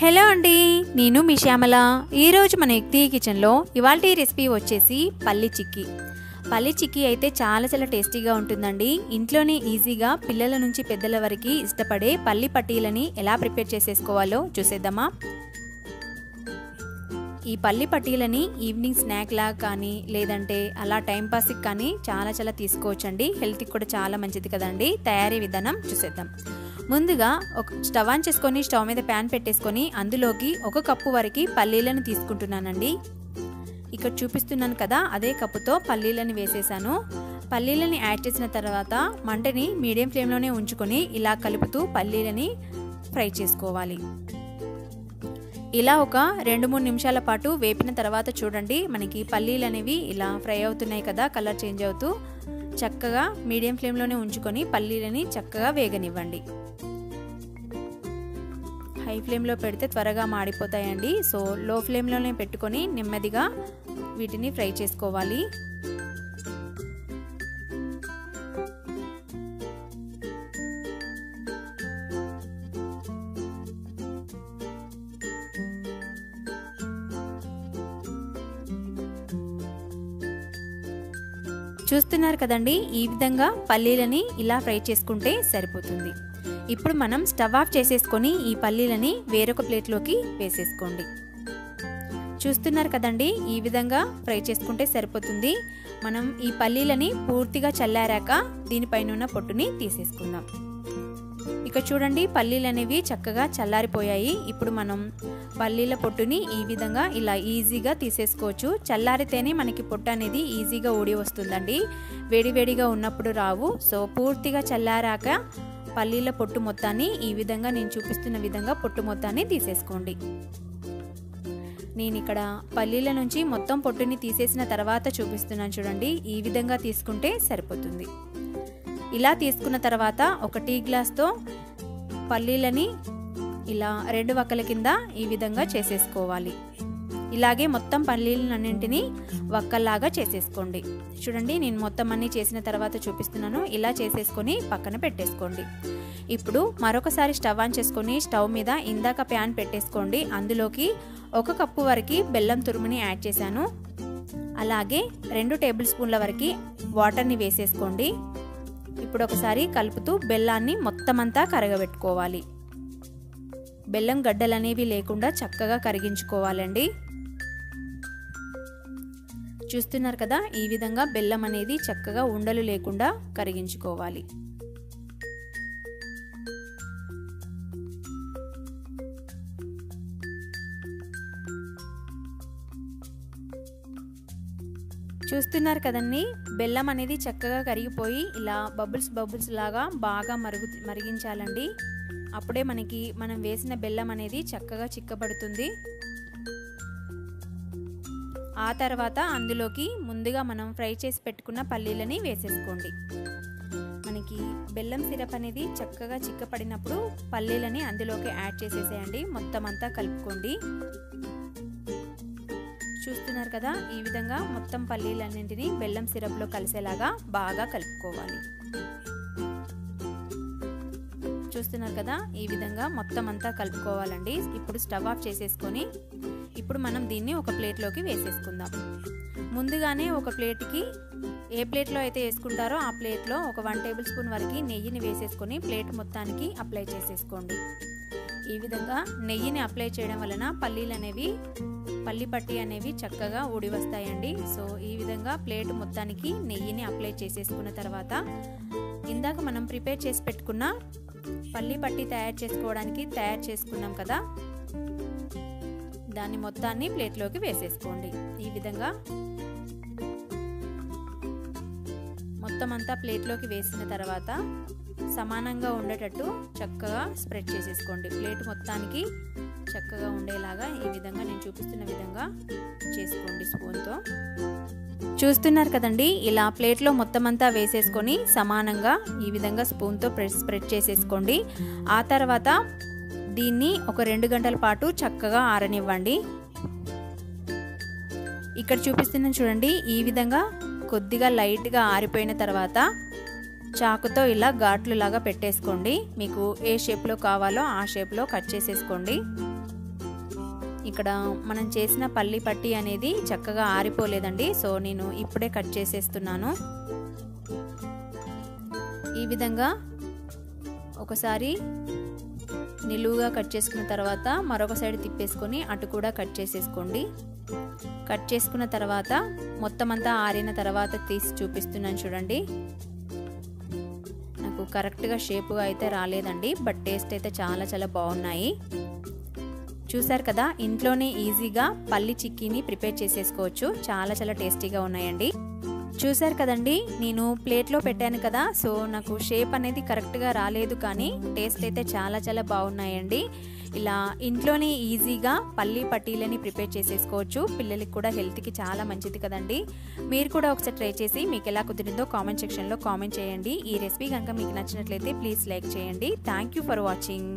Hello అండి, నేను మీ శ్యామల. ఈరోజు మన యుక్తి కిచెన్లో ఇవాల్టి రెసిపీ వచ్చేసి పల్లి చిక్కీ. పల్లి చిక్కీ అయితే చాలా టేస్టీగా ఉంటుందండి. ఇంట్లోనే ఈజీగా పిల్లల నుంచి పెద్దల వరకు ఇష్టపడే పల్లి పట్టీలని ఎలా ప్రిపేర్ చేసేసుకోవాలో చూసేద్దామా. ఈ పల్లి పట్టీలని ఈవినింగ్ స్నాక్ లాగా కానీ లేదంటే అలా టైంపాస్కి కానీ చాలా తీసుకోవచ్చండి. హెల్త్కి కూడా చాలా మంచిది కదండి. తయారీ విధానం చూసేద్దాం. ముందుగా ఒక స్టవ్ ఆన్ చేసుకొని స్టవ్ మీద ప్యాన్ పెట్టేసుకొని అందులోకి 1 కప్పు వరకు పల్లీలను తీసుకుంటున్నానండి. ఇక్కడ చూపిస్తున్నాను కదా, అదే కప్పుతో పల్లీలను వేసేసాను. పల్లీలని యాడ్ చేసిన తర్వాత మంటని మీడియం ఫ్లేమ్లోనే ఉంచుకొని ఇలా కలుపుతూ పల్లీలని ఫ్రై చేసుకోవాలి. ఇలా ఒక 2-3 నిమిషాల పాటు వేపిన తర్వాత చూడండి, మనకి పల్లీలు అనేవి ఇలా ఫ్రై అవుతున్నాయి కదా, కలర్ చేంజ్ అవుతూ. చక్కగా మీడియం ఫ్లేమ్లోనే ఉంచుకొని పల్లీలని చక్కగా వేగనివ్వండి. హై ఫ్లేమ్లో పెడితే త్వరగా మాడిపోతాయండి. సో లో ఫ్లేమ్లోనే పెట్టుకొని నెమ్మదిగా వీటిని ఫ్రై చేసుకోవాలి. చూస్తున్నారు కదండి, ఈ విధంగా పల్లీలని ఇలా ఫ్రై చేసుకుంటే సరిపోతుంది. ఇప్పుడు మనం స్టవ్ ఆఫ్ చేసేసుకొని ఈ పల్లీలని వేరొక ప్లేట్లోకి వేసేసుకోండి. చూస్తున్నారు కదండి, ఈ విధంగా ఫ్రై చేసుకుంటే సరిపోతుంది. మనం ఈ పల్లీలని పూర్తిగా చల్లారాక దీనిపైన ఉన్న పొట్టుని తీసేసుకుందాం. ఇక చూడండి, పల్లీలు అనేవి చక్కగా చల్లారిపోయాయి. ఇప్పుడు మనం పల్లీల పొట్టుని ఈ విధంగా ఇలా ఈజీగా తీసేసుకోవచ్చు. చల్లారితేనే మనకి పొట్టు అనేది ఈజీగా ఊడి వస్తుందండి. వేడివేడిగా ఉన్నప్పుడు రావు. సో పూర్తిగా చల్లారాక పల్లీల పొట్టు మొత్తాన్ని ఈ విధంగా నేను చూపిస్తున్న విధంగా పొట్టు మొత్తాన్ని తీసేసుకోండి. నేను ఇక్కడ పల్లీల నుంచి మొత్తం పొట్టుని తీసేసిన తర్వాత చూపిస్తున్నాను చూడండి. ఈ విధంగా తీసుకుంటే సరిపోతుంది. ఇలా తీసుకున్న తర్వాత ఒక టీ గ్లాస్తో పల్లీలని ఇలా 2 వక్కల కింద ఈ విధంగా చేసేసుకోవాలి. ఇలాగే మొత్తం పల్లీలన్నింటినీ వక్కల్లాగా చేసేసుకోండి. చూడండి, నేను మొత్తం అన్నీ చేసిన తర్వాత చూపిస్తున్నాను. ఇలా చేసేసుకొని పక్కన పెట్టేసుకోండి. ఇప్పుడు మరొకసారి స్టవ్ ఆన్ చేసుకొని స్టవ్ మీద ఇందాక ప్యాన్ పెట్టేసుకోండి. అందులోకి 1 కప్పు వరకు బెల్లం తురుముని యాడ్ చేశాను. అలాగే 2 టేబుల్ స్పూన్ల వరకు వాటర్ని వేసేసుకోండి. ఇప్పుడు ఒకసారి కలుపుతూ బెల్లాన్ని మొత్తం అంతా కరగబెట్టుకోవాలి. బెల్లం గడ్డలు అనేవి లేకుండా చక్కగా కరిగించుకోవాలండి. చూస్తున్నారు కదా, ఈ విధంగా బెల్లం అనేది చక్కగా ఉండలు లేకుండా కరిగించుకోవాలి. చూస్తున్నారు కదండి, బెల్లం అనేది చక్కగా కరిగిపోయి ఇలా బబుల్స్ లాగా బాగా మరిగించాలండి. అప్పుడే మనం వేసిన బెల్లం అనేది చక్కగా చిక్కబడుతుంది. ఆ తర్వాత అందులోకి ముందుగా మనం ఫ్రై చేసి పెట్టుకున్న పల్లీలని వేసేసుకోండి. మనకి బెల్లం సిరప్ అనేది చక్కగా చిక్కపడినప్పుడు పల్లీలని అందులోకి యాడ్ చేసేసేయండి. మొత్తం అంతా కలుపుకోండి. చూస్తున్నారు కదా, ఈ విధంగా మొత్తం పల్లీలన్నింటినీ బెల్లం సిరప్లో కలిసేలాగా బాగా కలుపుకోవాలి. చూస్తున్నారు కదా, ఈ విధంగా మొత్తం అంతా కలుపుకోవాలండి. ఇప్పుడు స్టవ్ ఆఫ్ చేసేసుకొని ఇప్పుడు మనం దీన్ని ఒక ప్లేట్లోకి వేసేసుకుందాం. ముందుగానే ఒక ప్లేట్కి ఏ ప్లేట్లో అయితే వేసుకుంటారో ఆ ప్లేట్లో ఒక 1 టేబుల్ స్పూన్ వరకు నెయ్యిని వేసేసుకొని ప్లేట్ మొత్తానికి అప్లై చేసేసుకోండి. ఈ విధంగా నెయ్యిని అప్లై చేయడం వలన పల్లి పట్టి అనేవి చక్కగా ఊడి వస్తాయండి. సో ఈ విధంగా ప్లేట్ మొత్తానికి నెయ్యిని అప్లై చేసేసుకున్న తర్వాత ఇందాక మనం ప్రిపేర్ చేసి పెట్టుకున్న పల్లి పట్టి తయారు చేసుకున్నాం కదా, దాన్ని మొత్తాన్ని ప్లేట్లోకి వేసేసుకోండి. ఈ విధంగా మొత్తం అంతా ప్లేట్లోకి వేసిన తర్వాత సమానంగా ఉండేటట్టు చక్కగా స్ప్రెడ్ చేసేసుకోండి. ప్లేట్ మొత్తానికి చక్కగా ఉండేలాగా ఈ విధంగా నేను చూపిస్తున్న విధంగా చేసుకోండి స్పూన్తో. చూస్తున్నారు కదండి, ఇలా ప్లేట్లో మొత్తం అంతా వేసేసుకొని సమానంగా ఈ విధంగా స్పూన్తో స్ప్రెడ్ చేసేసుకోండి. ఆ తర్వాత దీన్ని ఒక 2 గంటల పాటు చక్కగా ఆరనివ్వండి. ఇక్కడ చూపిస్తున్నాను చూడండి, ఈ విధంగా కొద్దిగా లైట్గా ఆరిపోయిన తర్వాత చాకుతో ఇలా ఘాట్లు లాగా పెట్టేసుకోండి. మీకు ఏ షేప్లో కావాలో ఆ షేప్లో కట్ చేసేసుకోండి. ఇక్కడ మనం చేసిన పల్లి పట్టి అనేది చక్కగా ఆరిపోలేదండి. సో నేను ఇప్పుడే కట్ చేసేస్తున్నాను. ఈ విధంగా ఒకసారి నిలువుగా కట్ చేసుకున్న తర్వాత మరొక సైడ్ తిప్పేసుకొని అటు కూడా కట్ చేసేసుకోండి. కట్ చేసుకున్న తర్వాత మొత్తం అంతా ఆరిన తర్వాత తీసి చూపిస్తున్నాను చూడండి. నాకు కరెక్ట్గా షేపుగా అయితే రాలేదండి, బట్ టేస్ట్ అయితే చాలా బాగున్నాయి. చూసారు కదా, ఇంట్లోనే ఈజీగా పల్లి చిక్కీని ప్రిపేర్ చేసేసుకోవచ్చు. చాలా టేస్టీగా ఉన్నాయండి. చూసారు కదండి, నేను ప్లేట్లో పెట్టాను కదా, సో నాకు షేప్ అనేది కరెక్ట్గా రాలేదు, కానీ టేస్ట్ అయితే చాలా బాగున్నాయండి. ఇలా ఇంట్లోనే ఈజీగా పల్లి పట్టీలని ప్రిపేర్ చేసేసుకోవచ్చు. పిల్లలకి కూడా హెల్త్కి చాలా మంచిది కదండి. మీరు కూడా ఒకసారి ట్రై చేసి మీకు ఎలా కుదిరిందో కామెంట్ సెక్షన్లో కామెంట్ చేయండి. ఈ రెసిపీ కనుక మీకు నచ్చినట్లయితే ప్లీజ్ లైక్ చేయండి. Thank you for watching.